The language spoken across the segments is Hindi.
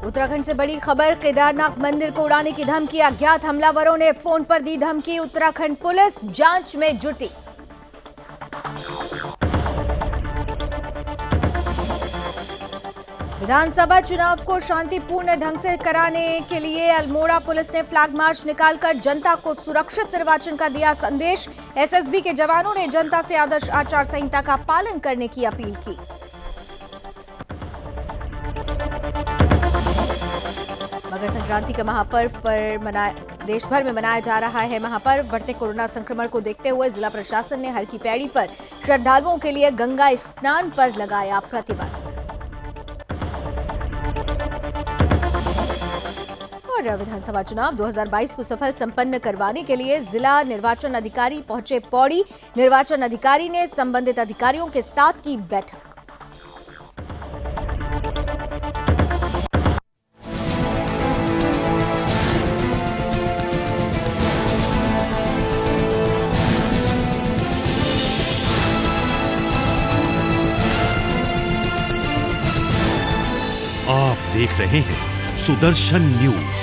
उत्तराखंड से बड़ी खबर, केदारनाथ मंदिर को उड़ाने की धमकी, अज्ञात हमलावरों ने फोन पर दी धमकी। उत्तराखंड पुलिस जांच में जुटी। विधानसभा चुनाव को शांतिपूर्ण ढंग से कराने के लिए अल्मोड़ा पुलिस ने फ्लैग मार्च निकालकर जनता को सुरक्षित निर्वाचन का दिया संदेश। एसएसबी के जवानों ने जनता से आदर्श आचार संहिता का पालन करने की अपील की। मकर संक्रांति का महापर्व पर देश भर में मनाया जा रहा है महापर्व। बढ़ते कोरोना संक्रमण को देखते हुए जिला प्रशासन ने हर की पैड़ी पर श्रद्धालुओं के लिए गंगा स्नान पर लगाया प्रतिबंध। और विधानसभा चुनाव 2022 को सफल संपन्न करवाने के लिए जिला निर्वाचन अधिकारी पहुंचे पौड़ी। निर्वाचन अधिकारी ने संबंधित अधिकारियों के साथ की बैठक। आप देख रहे हैं सुदर्शन न्यूज।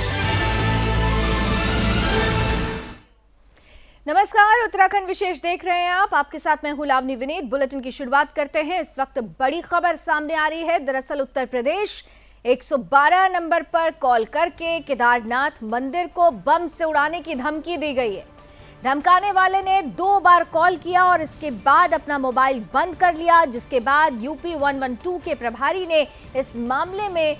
नमस्कार, उत्तराखंड विशेष देख रहे हैं आप। आपके साथ मैं हूं लावनी विनीत। बुलेटिन की शुरुआत करते हैं। इस वक्त बड़ी खबर सामने आ रही है। दरअसल उत्तर प्रदेश 112 नंबर पर कॉल करके केदारनाथ मंदिर को बम से उड़ाने की धमकी दी गई है। धमकाने वाले ने 2 बार कॉल किया और इसके बाद अपना मोबाइल बंद कर लिया, जिसके बाद यूपी 112 के प्रभारी ने इस मामले में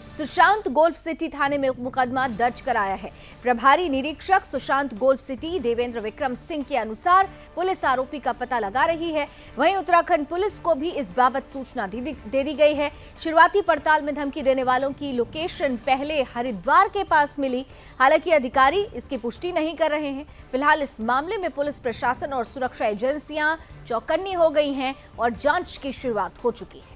सुशांत गोल्फ सिटी थाने में मुकदमा दर्ज कराया है। प्रभारी निरीक्षक सुशांत गोल्फ सिटी देवेंद्र विक्रम सिंह के अनुसार पुलिस आरोपी का पता लगा रही है। वहीं उत्तराखंड पुलिस को भी इस बाबत सूचना दे दी गई है। शुरुआती पड़ताल में धमकी देने वालों की लोकेशन पहले हरिद्वार के पास मिली। हालांकि अधिकारी इसकी पुष्टि नहीं कर रहे हैं। फिलहाल इस मामले में पुलिस प्रशासन और सुरक्षा एजेंसियां चौकन्नी हो गई हैं और जांच की शुरुआत हो चुकी है।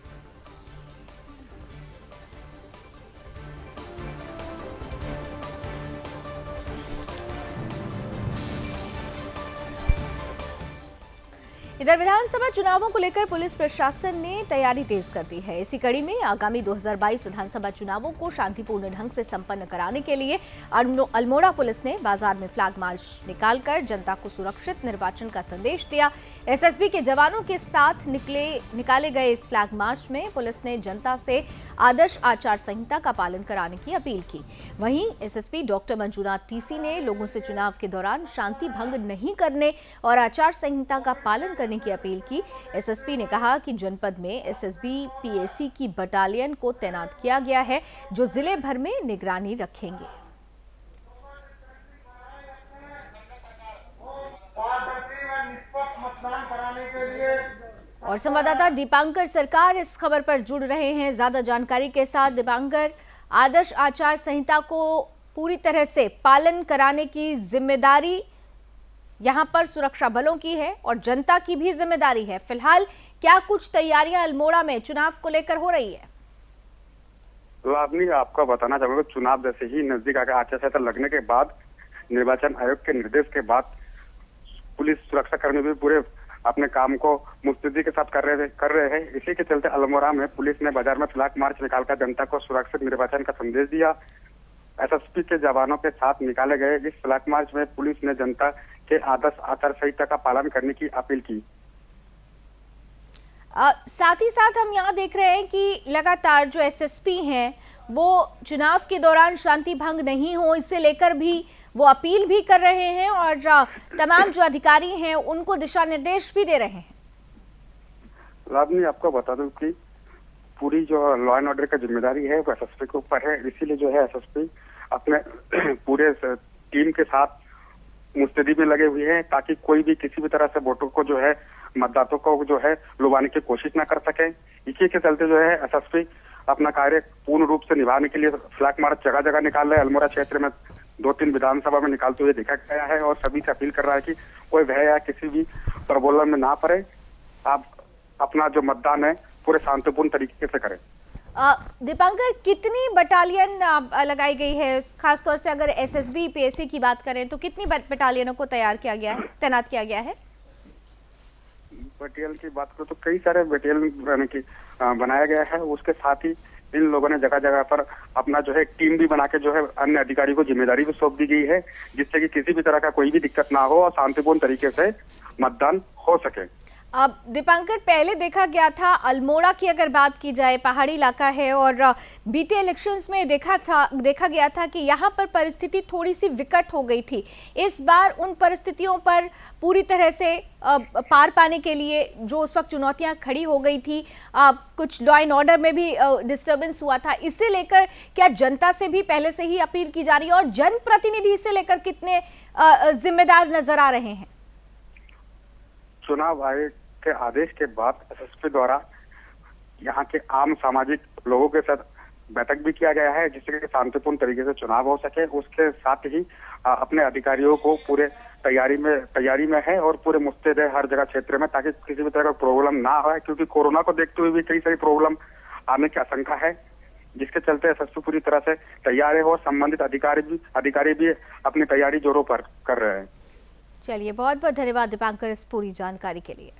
इधर विधानसभा चुनावों को लेकर पुलिस प्रशासन ने तैयारी तेज कर दी है। इसी कड़ी में आगामी 2022 विधानसभा चुनावों को शांतिपूर्ण ढंग से संपन्न कराने के लिए अल्मोड़ा पुलिस ने बाजार में फ्लैग मार्च निकालकर जनता को सुरक्षित निर्वाचन का संदेश दिया। एसएसबी के जवानों के साथ निकाले गए इस फ्लैग मार्च में पुलिस ने जनता से आदर्श आचार संहिता का पालन कराने की अपील की। वहीं एसएसपी डॉक्टर मंजूनाथ टीसी ने लोगों से चुनाव के दौरान शांति भंग नहीं करने और आचार संहिता का पालन करने की अपील की। एसएसपी ने कहा कि जनपद में एसएसबी पीएसी की बटालियन को तैनात किया गया है, जो जिले भर में निगरानी रखेंगे। और संवाददाता दीपांकर सरकार इस खबर पर जुड़ रहे हैं ज्यादा जानकारी के साथ। दीपांकर, आदर्श आचार संहिता को पूरी तरह से पालन कराने की जिम्मेदारी यहां पर सुरक्षा बलों की है और जनता की भी जिम्मेदारी है। फिलहाल क्या कुछ तैयारियां अल्मोड़ा में चुनाव को लेकर हो रही है? लावनी, आपको बताना चाहूंगा, चुनाव जैसे ही नजदीक आकर आचार संहिता लगने के बाद निर्वाचन आयोग के निर्देश के बाद पुलिस सुरक्षा कर्मी भी पूरे अपने काम को मुस्तैदी के साथ कर रहे हैं। इसी के चलते अल्मोड़ा में पुलिस ने बाजार में फ्लैग मार्च निकालकर जनता को सुरक्षित निर्वाचन का संदेश दिया। एसएसपी के जवानों के साथ निकाले गए इस फ्लैग मार्च में पुलिस ने जनता के आदर्श आचार संहिता का पालन करने की अपील की। साथ ही साथ हम यहाँ देख रहे हैं कि लगातार जो एसएसपी हैं वो चुनाव के दौरान शांति भंग नहीं हो, इसे लेकर भी वो अपील भी कर रहे हैं और तमाम जो अधिकारी हैं उनको दिशा निर्देश भी दे रहे हैं। लावनी, आपको बता दूं कि पूरी जो लॉ एंड ऑर्डर का जिम्मेदारी है वो एसएसपी के ऊपर है। इसीलिए जो है एसएसपी अपने पूरे टीम के साथ मुस्तैदी में लगे हुए हैं ताकि कोई भी किसी भी तरह से वोटों को जो है मतदाताओं को जो है लुभाने की कोशिश ना कर सके। इसी के चलते जो है एसएसपी अपना कार्य पूर्ण रूप से निभाने के लिए फ्लैग मार्च जगह जगह निकाल रहे हैं। अल्मोड़ा क्षेत्र में 2-3 विधानसभा में निकालते हुए देखा गया है और सभी से अपील कर रहा है कि कोई भय या किसी भी प्रबोधन में ना पड़े। आप अपना जो मतदान है पूरे शांतिपूर्ण तरीके से करें। दीपांकर, कितनी बटालियन लगाई गई है? खासतौर से अगर एसएसबी पीएसी की बात करें तो कितनी बटालियनों को तैनात किया गया है? बटालियन की बात करो तो कई सारे बटालियन की बनाया गया है। उसके साथ ही इन लोगों ने जगह जगह पर अपना जो है टीम भी बना के जो है अन्य अधिकारी को जिम्मेदारी भी सौंप दी गई है, जिससे कि किसी भी तरह का कोई भी दिक्कत ना हो और शांतिपूर्ण तरीके से मतदान हो सके। अब दीपांकर, पहले देखा गया था अल्मोड़ा की अगर बात की जाए, पहाड़ी इलाका है और बीते इलेक्शंस में देखा गया था कि यहाँ पर परिस्थिति थोड़ी सी विकट हो गई थी। इस बार उन परिस्थितियों पर पूरी तरह से पार पाने के लिए जो उस वक्त चुनौतियाँ खड़ी हो गई थी, कुछ लॉ एंड ऑर्डर में भी डिस्टर्बेंस हुआ था, इसे लेकर क्या जनता से भी पहले से ही अपील की जा रही है और जनप्रतिनिधि इसे लेकर कितने जिम्मेदार नजर आ रहे हैं? चुनाव आयोग के आदेश के बाद एसएसपी द्वारा यहाँ के आम सामाजिक लोगों के साथ बैठक भी किया गया है, जिससे कि शांतिपूर्ण तरीके से चुनाव हो सके। उसके साथ ही अपने अधिकारियों को पूरे तैयारी में है और पूरे मुस्तैद है हर जगह क्षेत्र में, ताकि किसी भी तरह का प्रॉब्लम ना हो, क्योंकि कोरोना को देखते हुए भी कई सारी प्रॉब्लम आने की आशंका है, जिसके चलते एसएसपी पूरी तरह से तैयार है और संबंधित अधिकारी भी अपनी तैयारी जोरों पर कर रहे हैं। चलिए, बहुत बहुत धन्यवाद दीपांकर इस पूरी जानकारी के लिए।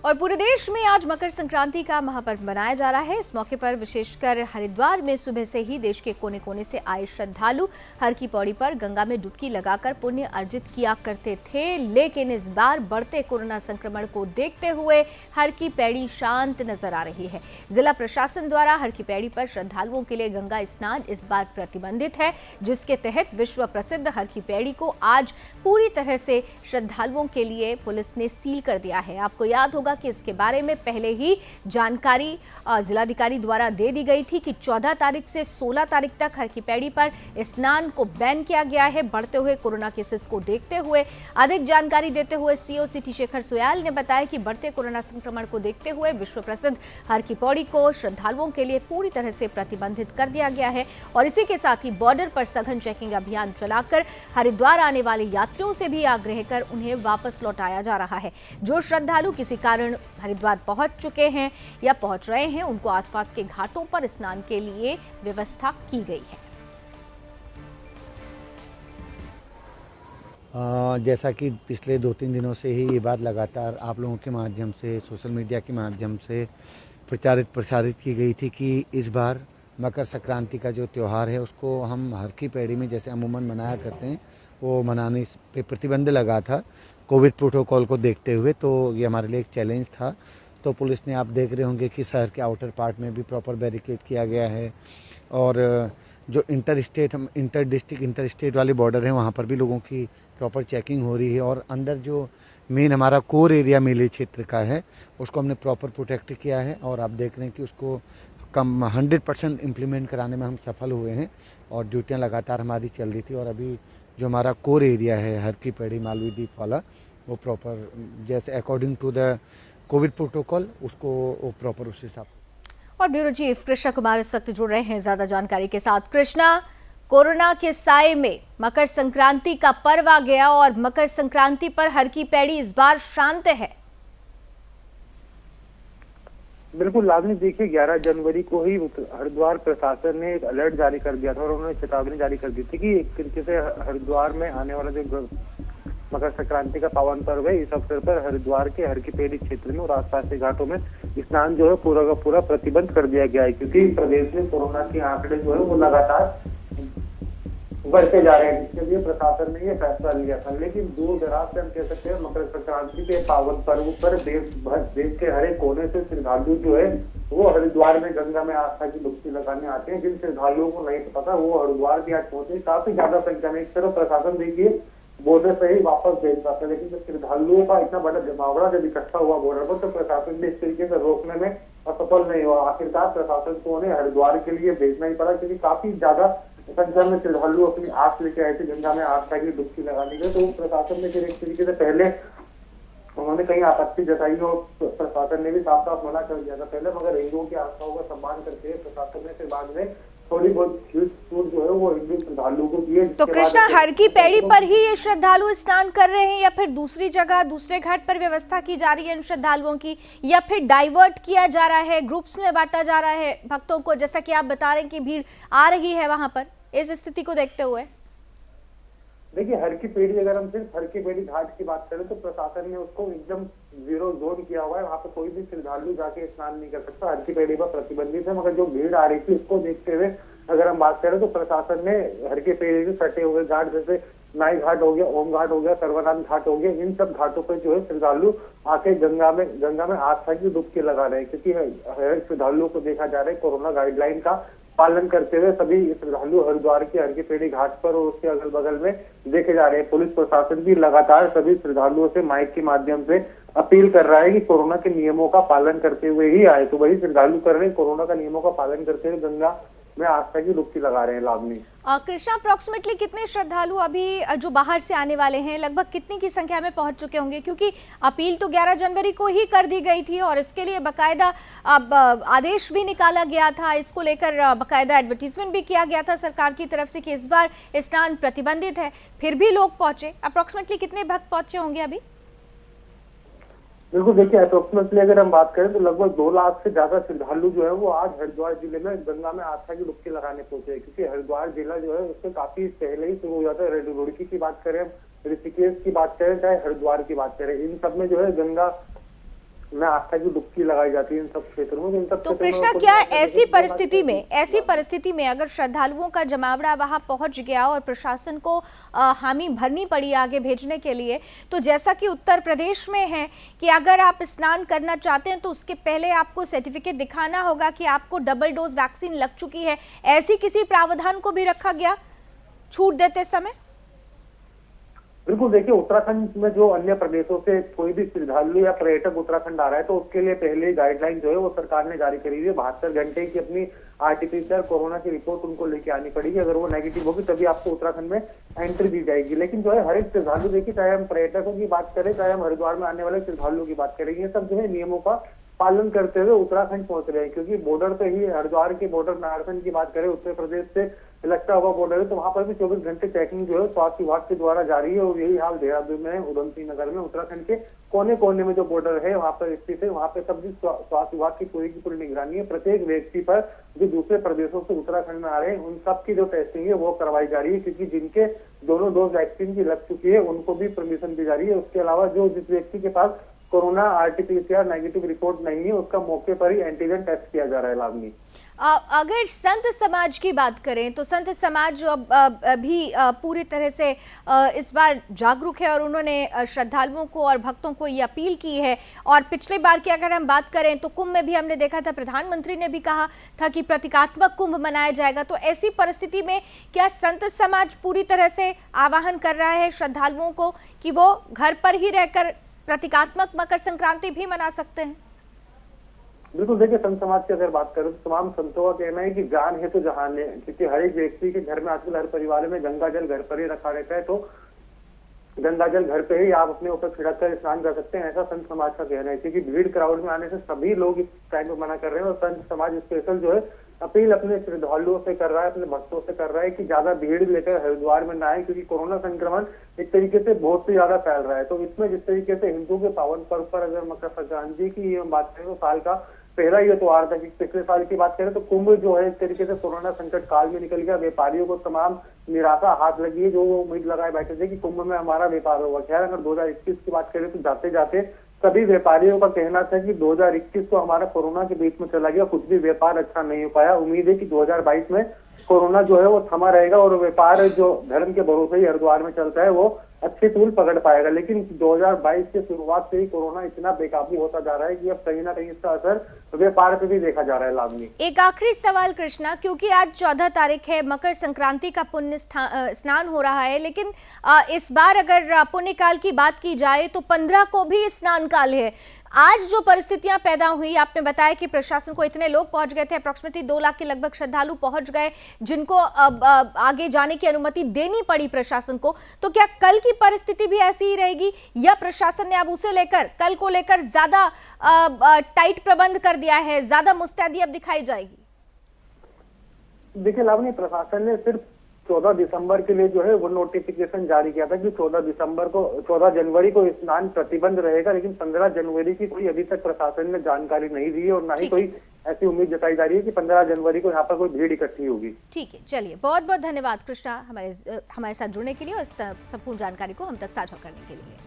और पूरे देश में आज मकर संक्रांति का महापर्व मनाया जा रहा है। इस मौके पर विशेषकर हरिद्वार में सुबह से ही देश के कोने कोने से आए श्रद्धालु हर की पौड़ी पर गंगा में डुबकी लगाकर पुण्य अर्जित किया करते थे, लेकिन इस बार बढ़ते कोरोना संक्रमण को देखते हुए हर की पैड़ी शांत नजर आ रही है। जिला प्रशासन द्वारा हर की पैड़ी पर श्रद्धालुओं के लिए गंगा स्नान इस बार प्रतिबंधित है, जिसके तहत विश्व प्रसिद्ध हर की पैड़ी को आज पूरी तरह से श्रद्धालुओं के लिए पुलिस ने सील कर दिया है। आपको याद होगा कि इसके बारे में पहले ही जानकारी जिलाधिकारी द्वारा दे दी गई थी कि 14 तारीख से 16 तारीख तक हर की पैड़ी पर स्नान को बैन किया गया है, बढ़ते हुए कोरोना केसेस को देखते हुए। अधिक जानकारी देते हुए सीओ सिटी शेखर सोयाल ने बताया कि बढ़ते कोरोना संक्रमण को देखते हुए विश्व प्रसिद्ध हर की पौड़ी को श्रद्धालुओं के लिए पूरी तरह से प्रतिबंधित कर दिया गया है और इसी के साथ ही बॉर्डर पर सघन चेकिंग अभियान चलाकर हरिद्वार आने वाले यात्रियों से भी आग्रह कर उन्हें वापस लौटाया जा रहा है। जो श्रद्धालु किसी कारण हरिद्वार पहुंच चुके हैं या पहुंच रहे हैं, उनको आसपास के घाटों पर स्नान के लिए व्यवस्था की गई है। जैसा कि पिछले 2-3 दिनों से ही ये बात लगातार आप लोगों के माध्यम से, सोशल मीडिया के माध्यम से प्रसारित की गई थी कि इस बार मकर संक्रांति का जो त्यौहार है उसको हम हर की पैड़ी में जैसे अमूमन मनाया करते हैं वो मनाने पे प्रतिबंध लगा था कोविड प्रोटोकॉल को देखते हुए। तो ये हमारे लिए एक चैलेंज था। तो पुलिस ने, आप देख रहे होंगे कि शहर के आउटर पार्ट में भी प्रॉपर बैरिकेड किया गया है और जो इंटर डिस्ट्रिक्ट इंटर स्टेट वाले बॉर्डर हैं वहाँ पर भी लोगों की प्रॉपर चेकिंग हो रही है और अंदर जो मेन हमारा कोर एरिया मेले क्षेत्र का है उसको हमने प्रॉपर प्रोटेक्ट किया है और आप देख रहे हैं कि उसको 100% इम्प्लीमेंट कराने में हम सफल हुए हैं और ड्यूटियाँ लगातार हमारी चल रही थी और अभी जो हमारा कोर एरिया है हर की पैड़ी मालवी द्वीप वाला, वो प्रॉपर जैसे according to the Covid protocol उसको वो प्रॉपर उस हिसाब। और ब्यूरो चीफ कृष्णा कुमार इस वक्त जुड़ रहे हैं ज्यादा जानकारी के साथ। कृष्णा, कोरोना के साए में मकर संक्रांति का पर्व आ गया और मकर संक्रांति पर हर की पैड़ी इस बार शांत है। बिल्कुल लाजमी, देखिए 11 जनवरी को ही हरिद्वार प्रशासन ने एक अलर्ट जारी कर दिया था और उन्होंने चेतावनी जारी कर दी थी कि एक तरीके से हरिद्वार में आने वाला जो मकर संक्रांति का पावन पर्व है, इस अवसर पर हरिद्वार के हर की पैड़ी क्षेत्र में और आसपास के घाटों में स्नान जो है पूरा का पूरा प्रतिबंध कर दिया गया है, क्योंकि प्रदेश में कोरोना के आंकड़े जो है वो लगातार बढ़ते जा रहे हैं, जिसके लिए प्रशासन ने ये फैसला लिया था। लेकिन दूर दराज से हम कह सकते हैं मकर संक्रांति के पावन पर्व पर देश के हर एक कोने से श्रद्धालु जो है वो हरिद्वार में गंगा में आस्था की डुबकी लगाने आते हैं। जिन श्रद्धालुओं को नहीं पता था वो हरिद्वार भी आज पहुंचे, काफी ज्यादा संख्या में। एक तरफ प्रशासन देखिए बॉर्डर से ही वापस भेज पाता है, लेकिन जब श्रद्धालुओं का इतना बड़ा जमावड़ा जब इकट्ठा हुआ बॉर्डर पर तो प्रशासन ने इस तरीके से रोकने में असफल नहीं हुआ। आखिरकार प्रशासन को उन्हें हरिद्वार के लिए भेजना ही पड़ा, क्योंकि काफी ज्यादा संख्या में श्रद्धालु अपनी आस लेके आए थे गंगा में आस्था की डुबकी लगाने के। तो प्रशासन ने फिर एक तरीके से पहले उन्होंने कहीं आपत्ति जताई और प्रशासन ने भी साफ साफ मना कर दिया था पहले, मगर हिंदुओं की आस्थाओं का सम्मान करके प्रशासन ने फिर बाद में थोड़ी बहुत छूट जो है वो हिंदू श्रद्धालुओं को दिए। तो कृष्णा, हर की पैड़ी पर ही ये श्रद्धालु स्नान कर रहे हैं या फिर दूसरी जगह दूसरे घाट पर व्यवस्था की जा रही है इन श्रद्धालुओं की, या फिर डाइवर्ट किया जा रहा है, ग्रुप्स में बांटा जा रहा है भक्तों को, जैसा कि आप बता रहे हैं कि भीड़ आ रही है वहां पर, इस स्थिति को देखते हुए? देखिए, हर की पेड़ी, अगर हम सिर्फ हर की पेड़ी घाट की बात करें तो प्रशासन ने उसको एकदम 0 जोन किया हुआ है। वहाँ पे कोई भी श्रद्धालु जाके स्नान नहीं कर सकता, हर की पेड़ी पर प्रतिबंधित है। मगर जो भीड़ आ रही थी उसको देखते हुए अगर हम बात करें तो प्रशासन ने हर की पेड़ी से सटे हुए घाट, जैसे नाई घाट हो गया, ओम घाट हो गया, सर्वनाथ घाट हो गया, इन सब घाटों पर जो है श्रद्धालु आके गंगा में आस्था की डुबकी लगा रहे हैं। क्योंकि हर श्रद्धालुओं को देखा जा रहा है कोरोना गाइडलाइन का पालन करते हुए सभी श्रद्धालु हरिद्वार के हर की पेड़ी घाट पर और उसके अगल बगल में देखे जा रहे हैं। पुलिस प्रशासन भी लगातार सभी श्रद्धालुओं से माइक के माध्यम से अपील कर रहा है कि कोरोना के नियमों का पालन करते हुए ही आए। तो वही श्रद्धालु कर रहे हैं, कोरोना का नियमों का पालन करते हुए गंगा में आस्था की डुबकी लगा रहे हैं। लावनी, कृष्णा, अप्रोक्सीमेटली कितने श्रद्धालु अभी जो बाहर से आने वाले हैं, लगभग कितनी की संख्या में पहुंच चुके होंगे? क्योंकि अपील तो 11 जनवरी को ही कर दी गई थी और इसके लिए बकायदा अब आदेश भी निकाला गया था, इसको लेकर बकायदा एडवर्टीजमेंट भी किया गया था सरकार की तरफ से कि इस बार स्नान प्रतिबंधित है, फिर भी लोग पहुंचे। अप्रोक्सीमेटली कितने भक्त पहुंचे होंगे अभी? बिल्कुल, देखिए अप्रोक्सीमेटली अगर हम बात करें तो लगभग 2 लाख से ज्यादा श्रद्धालु जो है वो आज हरिद्वार जिले में गंगा में आस्था की डुबकी लगाने पहुंचे हैं। क्योंकि हरिद्वार जिला जो है उससे काफी पहले ही शुरू हो जाता है। रुड़की की बात करें, ऋषिकेश की बात करें, चाहे हरिद्वार की बात करें, इन सब में जो है गंगा में आस्था की डुबकी लगाई जाती है इन सब क्षेत्रों में। तो कृष्णा, क्या ऐसी परिस्थिति में अगर श्रद्धालुओं का जमावड़ा वहां पहुंच गया और प्रशासन को हामी भरनी पड़ी आगे भेजने के लिए, तो जैसा कि उत्तर प्रदेश में है कि अगर आप स्नान करना चाहते हैं तो उसके पहले आपको सर्टिफिकेट दिखाना होगा कि आपको डबल डोज वैक्सीन लग चुकी है, ऐसी किसी प्रावधान को भी रखा गया छूट देते समय? बिल्कुल, देखिए उत्तराखंड में जो अन्य प्रदेशों से कोई भी श्रद्धालु या पर्यटक उत्तराखंड आ रहा है तो उसके लिए पहले गाइडलाइन जो है वो सरकार ने जारी करी है। 72 घंटे की अपनी आरटीपीसीआर कोरोना की रिपोर्ट उनको लेके आनी पड़ेगी। अगर वो नेगेटिव होगी तभी आपको उत्तराखंड में एंट्री दी जाएगी। लेकिन जो है हर एक श्रद्धालु, देखिए चाहे हम पर्यटकों की बात करें, चाहे हम हरिद्वार में आने वाले श्रद्धालुओं की बात करें, ये सब जो है नियमों का पालन करते हुए उत्तराखंड पहुंच रहे हैं। क्योंकि बॉर्डर पे ही, हरिद्वार के बॉर्डर नाहरगंज की बात करें, उत्तर प्रदेश से लगता हुआ बॉर्डर है, तो वहां पर भी 24 घंटे चेकिंग जो है स्वास्थ्य विभाग के द्वारा जारी है। और यही हाल देहरादून में, उधम सिंह नगर में, उत्तराखंड के कोने कोने में जो बॉर्डर है वहां पर स्थित है, वहां पर सब स्वास्थ्य विभाग की पूरी निगरानी है। प्रत्येक व्यक्ति पर जो दूसरे प्रदेशों से उत्तराखंड में आ रहे हैं उन सब की जो टेस्टिंग है वो करवाई जा रही है। क्योंकि जिनके दोनों डोज वैक्सीन की लग चुकी है उनको भी परमिशन दी जा रही है। उसके अलावा जिस व्यक्ति के पास कोरोना आरटीपीसीआर नेगेटिव रिपोर्ट नहीं है उसका मौके पर ही एंटीजन टेस्ट किया जा रहा है। लावनी, अगर संत समाज की बात करें तो संत समाज भी पूरी तरह से इस बार जागरूक है और उन्होंने श्रद्धालुओं को और भक्तों को ये अपील की है। और पिछले बार की अगर हम बात करें तो कुंभ में भी हमने देखा था, प्रधानमंत्री ने भी कहा था कि प्रतीकात्मक कुंभ मनाया जाएगा। तो ऐसी परिस्थिति में क्या संत समाज पूरी तरह से आह्वान कर रहा है श्रद्धालुओं को कि वो घर पर ही रहकर प्रतीकात्मक मकर संक्रांति भी मना सकते हैं? बिल्कुल, देखिए संत समाज की अगर बात करें तो तमाम संतों का कहना है कि जान है तो जहान है। क्योंकि हर एक व्यक्ति के घर में आजकल हर परिवार में गंगा जल घर पर ही रखा रहता है, तो गंगा जल घर पे ही आप अपने ऊपर छिड़क कर स्नान कर सकते हैं, ऐसा संत समाज का कहना है। क्योंकि भीड़ क्राउड में आने से सभी लोग इस टाइम में मना कर रहे हैं और संत समाज स्पेशल जो है अपील अपने श्रद्धालुओं से कर रहा है, अपने भक्तों से कर रहा है कि ज्यादा भीड़ लेकर हरिद्वार में ना आए। क्योंकि कोरोना संक्रमण एक तरीके से बहुत से ज्यादा फैल रहा है। तो इसमें जिस तरीके से हिंदू के पावन पर्व पर अगर मकर संक्रांति की हम बात करें तो साल का पहला ये त्योहार था। कि पिछले साल की बात करें तो कुंभ जो है एक तरीके से कोरोना संकट काल में निकल गया। व्यापारियों को तमाम निराशा हाथ लगी है, जो वो उम्मीद लगाए बैठे थे कि कुंभ में हमारा व्यापार होगा। खैर, अगर 2021 की बात करें तो जाते जाते सभी व्यापारियों का कहना था कि 2021 तो हमारा कोरोना के बीच में चला गया, कुछ भी व्यापार अच्छा नहीं हो पाया। उम्मीद है कि 2022 में कोरोना जो है वो थमा रहेगा और व्यापार जो धर्म के भरोसे ही हरिद्वार में चलता है वो अच्छी तूल पकड़ पाएगा। लेकिन 2022 के शुरुआत से ही कोरोना इतना बेकाबू होता जा रहा है कि अब कहीं ना कहीं इसका असर व्यापार पे भी देखा जा रहा है। लावनी, एक आखिरी सवाल कृष्णा, क्योंकि आज 14 तारीख है, मकर संक्रांति का पुण्य स्नान हो रहा है, लेकिन इस बार अगर पुण्य काल की बात की जाए तो 15 को भी स्नान काल है। आज जो परिस्थितियां पैदा हुई, आपने बताया कि प्रशासन को इतने लोग पहुंच गए थे, अप्रोक्सीमेटली 2 लाख के लगभग श्रद्धालु पहुंच गए जिनको अब आगे जाने की अनुमति देनी पड़ी प्रशासन को। तो क्या कल की परिस्थिति भी ऐसी ही रहेगी या प्रशासन ने अब उसे लेकर, कल को लेकर ज्यादा टाइट प्रबंध कर दिया है, ज्यादा मुस्तैदी अब दिखाई जाएगी? देखिए लावनी, प्रशासन ने सिर्फ 14 दिसंबर के लिए जो है वो नोटिफिकेशन जारी किया था कि 14 जनवरी को स्नान प्रतिबंध रहेगा। लेकिन 15 जनवरी की कोई अभी तक प्रशासन ने जानकारी नहीं दी है और ना ही कोई ऐसी उम्मीद जताई जा रही है कि 15 जनवरी को यहाँ पर कोई भीड़ इकट्ठी होगी। ठीक है, चलिए बहुत बहुत धन्यवाद कृष्णा हमारे साथ जुड़ने के लिए और इस संपूर्ण जानकारी को हम तक साझा करने के लिए।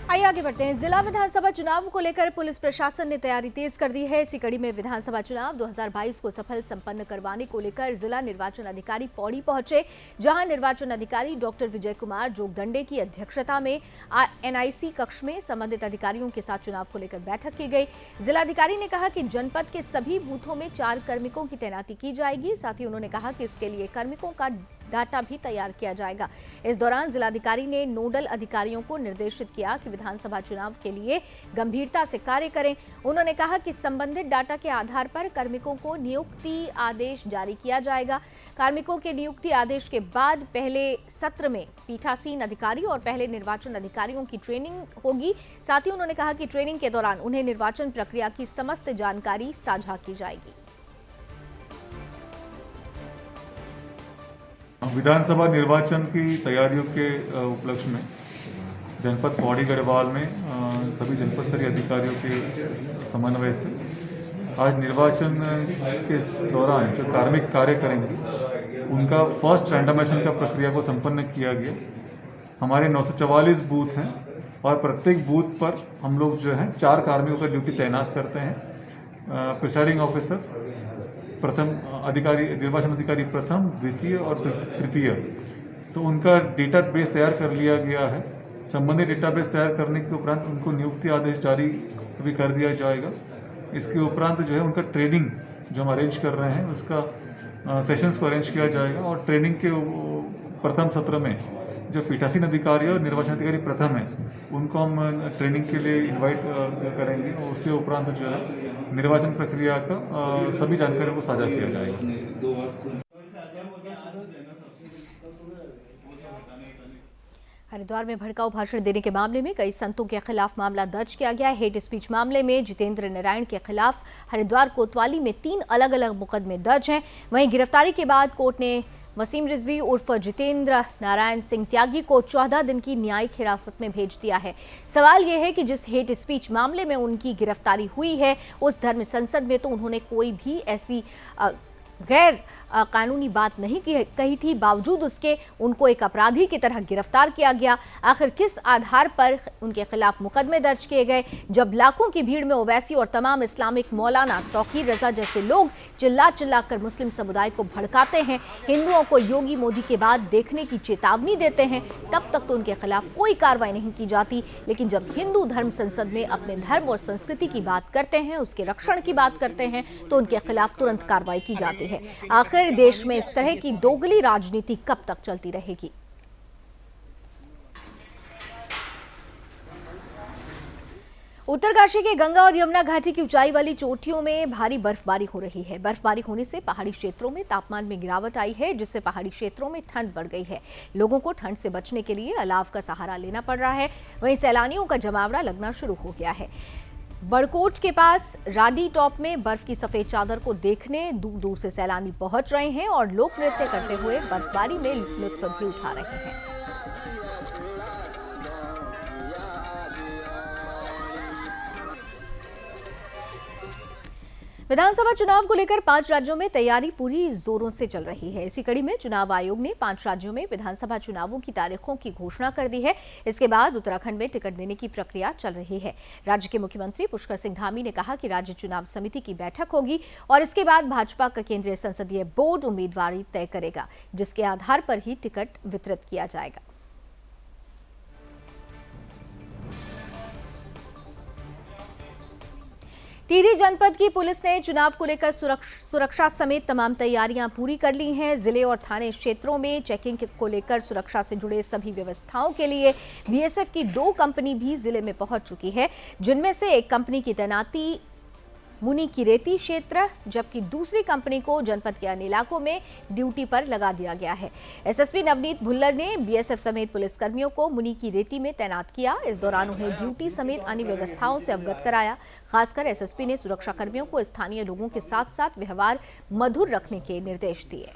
आइए आगे बढ़ते हैं। जिला विधानसभा चुनाव को लेकर पुलिस प्रशासन ने तैयारी तेज कर दी है। इसी कड़ी में विधानसभा चुनाव 2022 को सफल संपन्न करवाने को लेकर जिला निर्वाचन अधिकारी पौड़ी पहुंचे, जहां निर्वाचन अधिकारी डॉक्टर विजय कुमार जोगदंडे की अध्यक्षता में एनआईसी कक्ष में संबंधित अधिकारियों के साथ चुनाव को लेकर बैठक की गई। जिलाधिकारी ने कहा कि जनपद के सभी बूथों में 4 कार्मिकों की तैनाती की जाएगी। साथ ही उन्होंने कहा कि इसके लिए कार्मिकों का डाटा भी तैयार किया जाएगा। इस दौरान जिलाधिकारी ने नोडल अधिकारियों को निर्देशित किया कि विधानसभा चुनाव के लिए गंभीरता से कार्य करें। उन्होंने कहा कि संबंधित डाटा के आधार पर कार्मिकों को नियुक्ति आदेश जारी किया जाएगा। कार्मिकों के नियुक्ति आदेश के बाद पहले सत्र में पीठासीन अधिकारी और पहले निर्वाचन अधिकारियों की ट्रेनिंग होगी। साथ ही उन्होंने कहा कि ट्रेनिंग के दौरान उन्हें निर्वाचन प्रक्रिया की समस्त जानकारी साझा की जाएगी। विधानसभा निर्वाचन की तैयारियों के उपलक्ष्य में जनपद पौड़ी गढ़वाल में सभी जनपद स्तरीय अधिकारियों के समन्वय से आज निर्वाचन के दौरान जो कार्मिक कार्य करेंगे उनका फर्स्ट रैंडमाइजेशन का प्रक्रिया को संपन्न किया गया। हमारे 944 बूथ हैं और प्रत्येक बूथ पर हम लोग जो है 4 कार्मिकों का ड्यूटी तैनात करते हैं। प्रिसाइडिंग ऑफिसर प्रथम अधिकारी, निर्वाचन अधिकारी प्रथम, द्वितीय और तृतीय, तो उनका डेटाबेस तैयार कर लिया गया है। संबंधित डेटाबेस तैयार करने के उपरांत उनको नियुक्ति आदेश जारी भी कर दिया जाएगा। इसके उपरांत जो है उनका ट्रेनिंग जो हम अरेंज कर रहे हैं उसका सेशंस को अरेंज किया जाएगा और ट्रेनिंग के प्रथम सत्र में जो पीठासीन अधिकारी और निर्वाचन अधिकारी प्रथम है उनको हम ट्रेनिंग के लिए इनवाइट करेंगे और उसके उपरांत जो है निर्वाचन प्रक्रिया का सभी जानकारियों को साझा किया जाएगा। हरिद्वार में भड़काऊ भाषण देने के मामले में कई संतों के खिलाफ मामला दर्ज किया गया है। हेट स्पीच मामले में जितेंद्र नारायण के खिलाफ हरिद्वार कोतवाली में 3 अलग अलग मुकदमे दर्ज हैं। वहीं गिरफ्तारी के बाद कोर्ट ने वसीम रिजवी उर्फ जितेंद्र नारायण सिंह त्यागी को 14 दिन की न्यायिक हिरासत में भेज दिया है। सवाल यह है कि जिस हेट स्पीच मामले में उनकी गिरफ्तारी हुई है उस धर्म संसद में तो उन्होंने कोई भी ऐसी गैर कानूनी बात नहीं कही थी, बावजूद उसके उनको एक अपराधी की तरह गिरफ्तार किया गया। आखिर किस आधार पर उनके खिलाफ मुकदमे दर्ज किए गए? जब लाखों की भीड़ में ओवैसी और तमाम इस्लामिक मौलाना तौकीर रजा जैसे लोग चिल्ला चिल्ला कर मुस्लिम समुदाय को भड़काते हैं, हिंदुओं को योगी मोदी के बाद देखने की चेतावनी देते हैं, तब तक तो उनके खिलाफ कोई कार्रवाई नहीं की जाती। लेकिन जब हिंदू धर्म संसद में अपने धर्म और संस्कृति की बात करते हैं, उसके रक्षण की बात करते हैं, तो उनके खिलाफ तुरंत कार्रवाई की जाती है। आखिर देश में इस तरह की दोगली राजनीति कब तक चलती रहेगी? उत्तरकाशी के गंगा और यमुना घाटी की ऊंचाई वाली चोटियों में भारी बर्फबारी हो रही है। बर्फबारी होने से पहाड़ी क्षेत्रों में तापमान में गिरावट आई है, जिससे पहाड़ी क्षेत्रों में ठंड बढ़ गई है। लोगों को ठंड से बचने के लिए अलाव का सहारा लेना पड़ रहा है। वहीं सैलानियों का जमावड़ा लगना शुरू हो गया है। बड़कोट के पास राडी टॉप में बर्फ की सफेद चादर को देखने दूर दूर से सैलानी पहुंच रहे हैं और लोक नृत्य करते हुए बर्फबारी में लुत्फ भी उठा रहे हैं। विधानसभा चुनाव को लेकर 5 राज्यों में तैयारी पूरी जोरों से चल रही है। इसी कड़ी में चुनाव आयोग ने 5 राज्यों में विधानसभा चुनावों की तारीखों की घोषणा कर दी है। इसके बाद उत्तराखंड में टिकट देने की प्रक्रिया चल रही है। राज्य के मुख्यमंत्री पुष्कर सिंह धामी ने कहा कि राज्य चुनाव समिति की बैठक होगी और इसके बाद भाजपा का केंद्रीय संसदीय बोर्ड उम्मीदवारी तय करेगा, जिसके आधार पर ही टिकट वितरित किया जाएगा। टिहरी जनपद की पुलिस ने चुनाव को लेकर सुरक्षा समेत तमाम तैयारियां पूरी कर ली हैं। जिले और थाने क्षेत्रों में चेकिंग को लेकर सुरक्षा से जुड़े सभी व्यवस्थाओं के लिए बीएसएफ की 2 कंपनी भी जिले में पहुंच चुकी है, जिनमें से एक कंपनी की तैनाती मुनी की रेती क्षेत्र, जबकि दूसरी कंपनी को जनपद के अन्य इलाकों में ड्यूटी पर लगा दिया गया है। एसएसपी नवनीत भुल्लर ने बीएसएफ समेत पुलिसकर्मियों को मुनी की रेती में तैनात किया। इस दौरान उन्हें ड्यूटी समेत अन्य व्यवस्थाओं से अवगत कराया। खासकर एसएसपी ने सुरक्षा कर्मियों को स्थानीय लोगों के साथ साथ व्यवहार मधुर रखने के निर्देश दिए।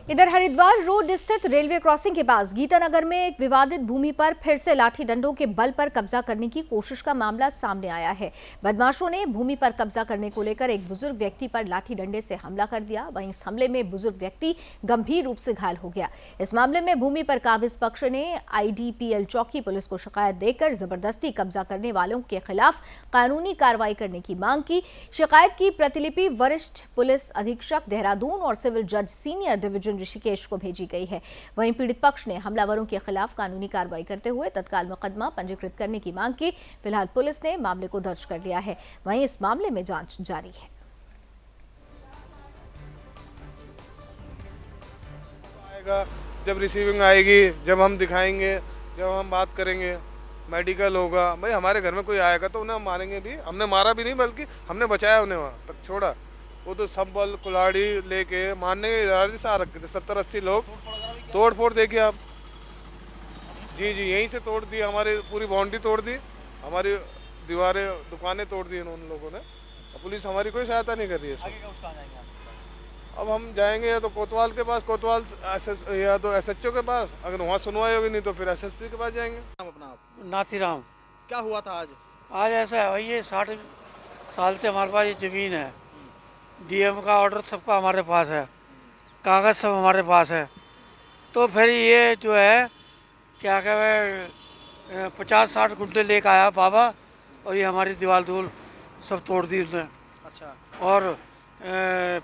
इधर हरिद्वार रोड स्थित रेलवे क्रॉसिंग के पास गीतानगर में एक विवादित भूमि पर फिर से लाठी डंडों के बल पर कब्जा करने की कोशिश का मामला सामने आया है। बदमाशों ने भूमि पर कब्जा करने को लेकर एक बुजुर्ग व्यक्ति पर लाठी डंडे से हमला कर दिया। वहीं इस हमले में बुजुर्ग व्यक्ति गंभीर रूप से घायल हो गया। इस मामले में भूमि पर काबिज पक्ष ने IDPL चौकी पुलिस को शिकायत देकर जबरदस्ती कब्जा करने वालों के खिलाफ कानूनी कार्रवाई करने की मांग की। शिकायत की प्रतिलिपि वरिष्ठ पुलिस अधीक्षक देहरादून और सिविल जज सीनियर डिवीजन ऋषिकेश को भेजी गई है। वहीं पीड़ित पक्ष ने हमलावरों के खिलाफ कानूनी कार्रवाई करते हुए तत्काल मुकदमा पंजीकृत करने की मांग की। फिलहाल पुलिस ने मामले को दर्ज कर लिया है। वहीं इस मामले में जांच जारी है। आएगा जब रिसीविंग आएगी, जब हम दिखाएंगे, जब हम बात करेंगे, मेडिकल होगा, भाई हमारे घर में कोई आएगा तो उन्हें हम मारेंगे भी। हमने मारा भी नहीं, बल्कि हमने बचाया उन्हें, वहाँ तक छोड़ा। वो तो सब बल कुल्हाड़ी लेके मारने के इरादे से आ रखे थे। 70-80 लोग तोड़ फोड़ देखिए आप। जी यहीं से तोड़ दी, हमारी पूरी बाउंड्री तोड़ दी, हमारी दीवारें, दुकानें तोड़ दी उन लोगों ने। पुलिस हमारी कोई सहायता नहीं कर रही है। अब हम जाएंगे या तो कोतवाल के पास, कोतवाल या तो SHO के पास, अगर वहाँ सुनवाई होगी नहीं तो फिर SSP के पास जाएंगे। अपना नाथीराम। क्या हुआ था आज? आज ऐसा है भाई, ये 60 साल से हमारे पास ये ज़मीन है। DM का ऑर्डर सबका हमारे पास है, कागज़ सब हमारे पास है। तो फिर ये जो है क्या कहते 50-60 गुंडे लेकर आया बाबा, और ये हमारी दीवार दूल सब तोड़ दी उसने। अच्छा। और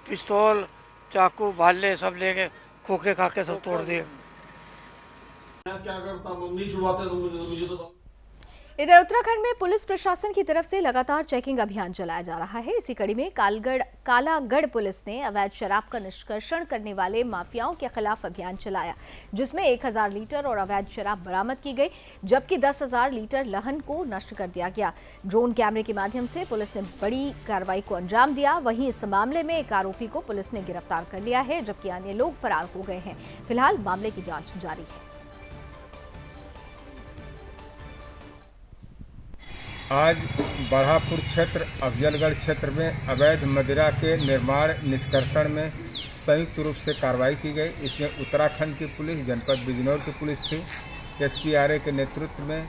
पिस्तौल, चाकू, भाले सब लेके खोखे खाके सब तोड़ दिए। मैं क्या करता हूँ, नहीं छुड़वाते तो मुझे तो। इधर उत्तराखंड में पुलिस प्रशासन की तरफ से लगातार चेकिंग अभियान चलाया जा रहा है। इसी कड़ी में कालागढ़ पुलिस ने अवैध शराब का निष्कर्षण करने वाले माफियाओं के खिलाफ अभियान चलाया, जिसमें 1000 लीटर और अवैध शराब बरामद की गई, जबकि 10,000 लीटर लहन को नष्ट कर दिया गया। ड्रोन कैमरे के माध्यम से पुलिस ने बड़ी कार्रवाई को अंजाम दिया। वहीं इस मामले में एक आरोपी को पुलिस ने गिरफ्तार कर लिया है, जबकि अन्य लोग फरार हो गए हैं। फिलहाल मामले की जाँच जारी है। आज बढ़ापुर क्षेत्र अफजलगढ़ क्षेत्र में अवैध मदिरा के निर्माण निष्कर्षण में संयुक्त रूप से कार्रवाई की गई। इसमें उत्तराखंड की पुलिस, जनपद बिजनौर की पुलिस थी, SPRA के नेतृत्व में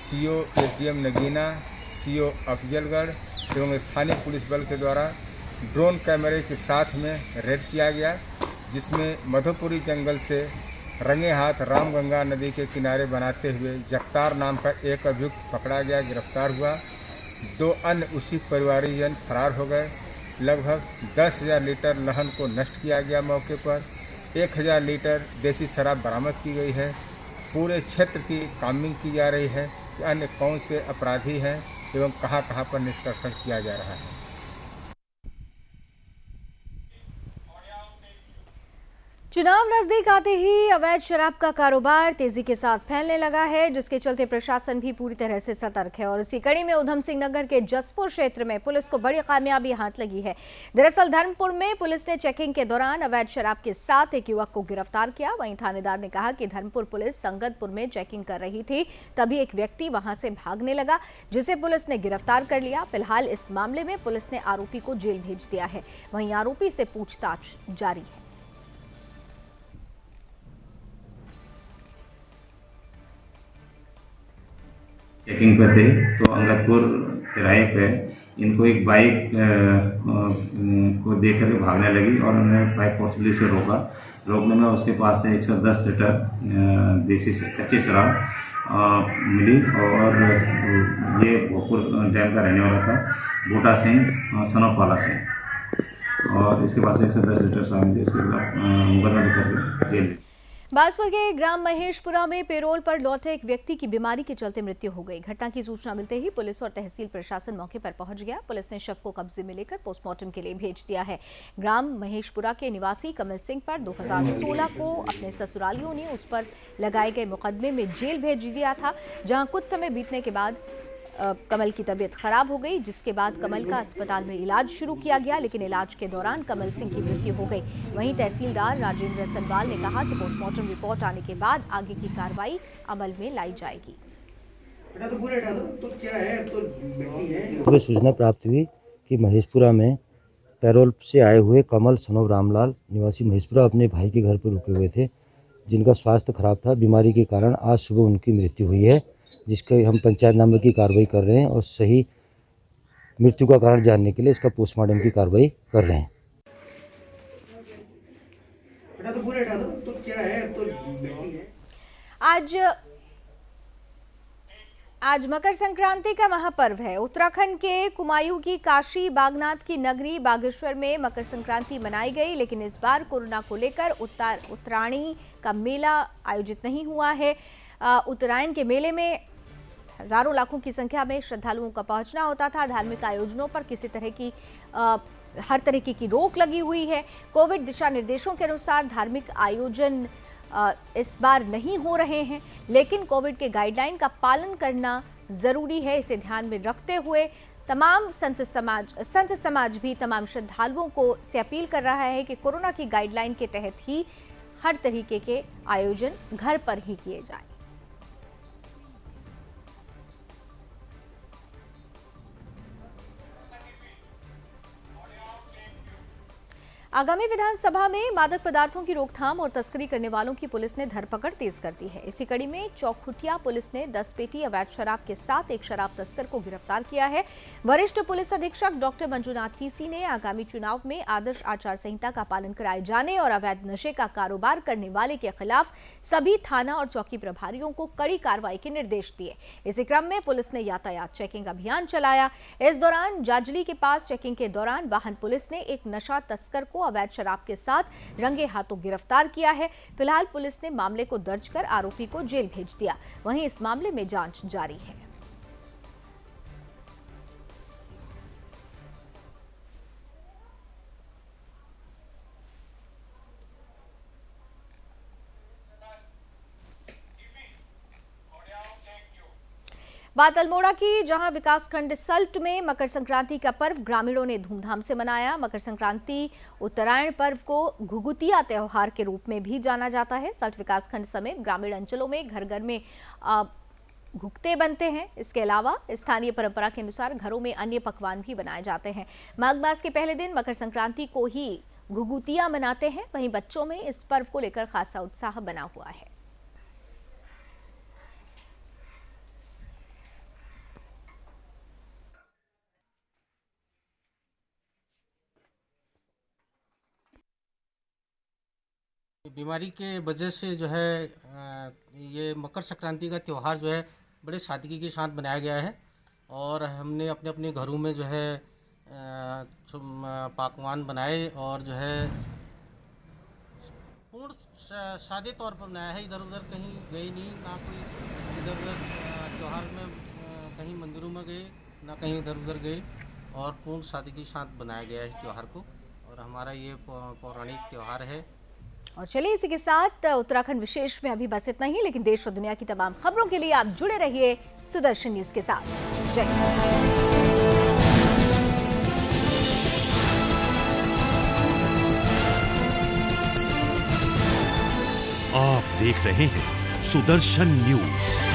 CO SDM Nagina, CO Afzalgarh एवं स्थानीय पुलिस बल के द्वारा ड्रोन कैमरे के साथ में रेड किया गया, जिसमें मधुपुरी जंगल से रंगे हाथ रामगंगा नदी के किनारे बनाते हुए जगतार नाम का एक अभियुक्त पकड़ा गया, गिरफ्तार हुआ। 2 अन्य उसी परिवारीजन फरार हो गए। लगभग 10,000 लीटर लहन को नष्ट किया गया मौके पर। 1000 लीटर देसी शराब बरामद की गई है। पूरे क्षेत्र की कामिंग की जा रही है कि अन्य कौन से अपराधी हैं एवं कहां पर निष्कर्षण किया जा रहा है। चुनाव नजदीक आते ही अवैध शराब का कारोबार तेजी के साथ फैलने लगा है, जिसके चलते प्रशासन भी पूरी तरह से सतर्क है। और इसी कड़ी में उधम सिंह नगर के जसपुर क्षेत्र में पुलिस को बड़ी कामयाबी हाथ लगी है। दरअसल धर्मपुर में पुलिस ने चेकिंग के दौरान अवैध शराब के साथ एक युवक को गिरफ्तार किया। वहीं थानेदार ने कहा कि धर्मपुर पुलिस संगतपुर में चेकिंग कर रही थी, तभी एक व्यक्ति वहां से भागने लगा, जिसे पुलिस ने गिरफ्तार कर लिया। फिलहाल इस मामले में पुलिस ने आरोपी को जेल भेज दिया है। वहीं आरोपी से पूछताछ जारी है। चेकिंग पे थे तो अंगदपुर तिराहे पे इनको एक बाइक को देख कर भागने लगी और उन्होंने बाइक फोर्सफुली से रोका। रोकने में उसके पास से 110 लीटर देसी कच्ची शराब मिली और ये भोजपुर डैम का रहने वाला था, बूटा सिंह सनोपाला सिंह, और इसके पास 110 लीटर शराब मिली। उसके खिलाफ मुकदमा करके जेल। बांसपुर के ग्राम महेशपुरा में पेरोल पर लौटे एक व्यक्ति की बीमारी के चलते मृत्यु हो गई। घटना की सूचना मिलते ही पुलिस और तहसील प्रशासन मौके पर पहुंच गया। पुलिस ने शव को कब्जे में लेकर पोस्टमार्टम के लिए भेज दिया है। ग्राम महेशपुरा के निवासी कमल सिंह पर 2016 को अपने ससुरालियों ने उस पर लगाए गए मुकदमे में जेल भेज दिया था, जहां कुछ समय बीतने के बाद कमल की तबीयत खराब हो गई, जिसके बाद कमल का अस्पताल में इलाज शुरू किया गया, लेकिन इलाज के दौरान कमल सिंह की मृत्यु हो गई। वहीं तहसीलदार राजेंद्र सनवाल ने कहा कि पोस्टमार्टम रिपोर्ट आने के बाद आगे की कार्रवाई अमल में लाई जाएगी। सूचना प्राप्त हुई कि महेशपुरा में पैरोल से आए हुए कमल सनोव रामलाल निवासी महेशपुरा अपने भाई के घर पर रुके हुए थे, जिनका स्वास्थ्य खराब था। बीमारी के कारण आज सुबह उनकी मृत्यु हुई है, जिसके हम पंचायतनामे की कार्रवाई कर रहे हैं और सही मृत्यु का कारण जानने के लिए इसका पोस्टमार्टम की कार्रवाई कर रहे हैं। आज मकर संक्रांति का महापर्व है। उत्तराखंड के कुमायूं की काशी बागनाथ की नगरी बागेश्वर में मकर संक्रांति मनाई गई, लेकिन इस बार कोरोना को लेकर उत्तरायणी का मेला आयोजित नहीं हुआ है। उत्तरायण के मेले में हजारों लाखों की संख्या में श्रद्धालुओं का पहुंचना होता था। धार्मिक आयोजनों पर किसी तरह की हर तरीके की रोक लगी हुई है। कोविड दिशा निर्देशों के अनुसार धार्मिक आयोजन इस बार नहीं हो रहे हैं, लेकिन कोविड के गाइडलाइन का पालन करना जरूरी है। इसे ध्यान में रखते हुए तमाम संत समाज भी तमाम श्रद्धालुओं को से अपील कर रहा है कि कोरोना की गाइडलाइन के तहत ही हर तरीके के आयोजन घर पर ही किए जाएं। आगामी विधानसभा में मादक पदार्थों की रोकथाम और तस्करी करने वालों की पुलिस ने धरपकड़ तेज कर दी है। इसी कड़ी में चौखुटिया पुलिस ने 10 पेटी अवैध शराब के साथ एक शराब तस्कर को गिरफ्तार किया है। वरिष्ठ पुलिस अधीक्षक डॉक्टर मंजुनाथ टीसी ने आगामी चुनाव में आदर्श आचार संहिता का पालन कराए जाने और अवैध नशे का कारोबार करने वाले के खिलाफ सभी थाना और चौकी प्रभारियों को कड़ी कार्रवाई के निर्देश दिए। इसी क्रम में पुलिस ने यातायात चेकिंग अभियान चलाया। इस दौरान जाजली के पास चेकिंग के दौरान वाहन पुलिस ने एक नशा तस्कर को अवैध शराब के साथ रंगे हाथों गिरफ्तार किया है। फिलहाल पुलिस ने मामले को दर्ज कर आरोपी को जेल भेज दिया। वहीं इस मामले में जांच जारी है। बात अल्मोड़ा की, जहां विकासखंड सल्ट में मकर संक्रांति का पर्व ग्रामीणों ने धूमधाम से मनाया। मकर संक्रांति उत्तरायण पर्व को घुघुतिया त्योहार के रूप में भी जाना जाता है। सल्ट विकासखंड समेत ग्रामीण अंचलों में घर घर में घुघते बनते हैं। इसके अलावा स्थानीय परंपरा के अनुसार घरों में अन्य पकवान भी बनाए जाते हैं। माघ मास के पहले दिन मकर संक्रांति को ही घुघुतिया मनाते हैं। वहीं बच्चों में इस पर्व को लेकर खासा उत्साह बना हुआ है। बीमारी के वजह से जो है ये मकर संक्रांति का त्यौहार जो है बड़े सादगी के साथ बनाया गया है और हमने अपने अपने घरों में जो है पकवान बनाए और जो है पूर्ण सादे तौर पर बनाया है। इधर उधर कहीं गए नहीं, ना कोई इधर उधर त्यौहार में कहीं मंदिरों में गए, ना कहीं इधर उधर गए और पूर्ण सादगी के साथ बनाया गया है इस त्यौहार को। और हमारा ये पौराणिक त्यौहार है। और चलिए इसी के साथ उत्तराखंड विशेष में अभी बस इतना ही, लेकिन देश और दुनिया की तमाम खबरों के लिए आप जुड़े रहिए सुदर्शन न्यूज के साथ। जय हिंद। आप देख रहे हैं सुदर्शन न्यूज।